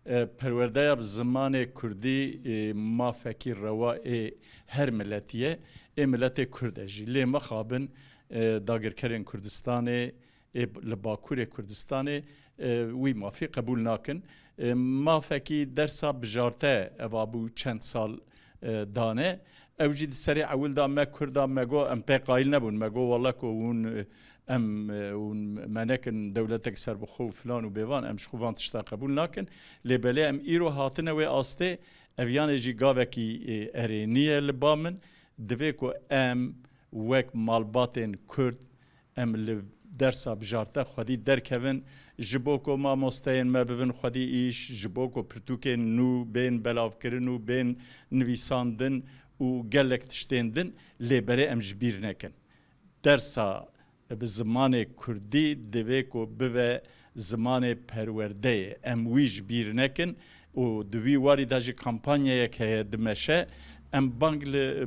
پروردهیا زمان کردی ما فکر روا هر ملتیه ملت کردجی لی مخابن داگرکرین کردستان لباکور کردستان وی مافی قبول ناکن ما فکی درسا بجارته اوابو چند سال دانه اوجی سری اول دا ما کردا مگو ام پی قایل نبون مگو والله کو اون ام منکن دولتك سر بخو فلان و بیوان ام شخوان تشتا قبول ناکن لبلی ام ایرو هاتنه و آسته اویان جی گاوکی ارینیه لبامن دوی کو ام وک مالباتن کرد ام درسا بجارته خودی درکوین جبوکو ما مستین ما ببین خودی ایش جبوکو پرتوکن نو بین بلاف کرن و بین نویساندن و گلک تشتیندن لبری ام جبیر نکن درسا به زمان کردی دوی کو به زمان پرورده ام ویج بیر نکن و دوی واری داجی کمپانیا که دمشه ام بانگ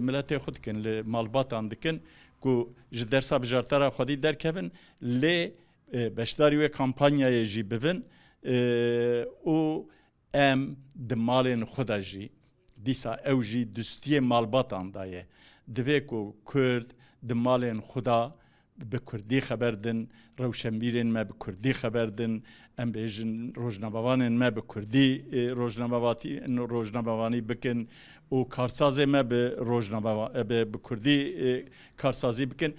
ملت خود کن مالبات اندکن کو جدرسا بجارترا خودی درکوین لی بشداری و کمپانیای جی ببین او ام دمالین خدا جی دیسا او جی دستی مالبات اندایه دوی کو کرد دمالین خدا به کردی خبردن روشنبیرین ما به کردی خبردن ام بیجن روزنامه‌وانین ما به کردی روزنامه‌وانی بکن و کارساز ما به روزنامه به کردی کارسازی بکن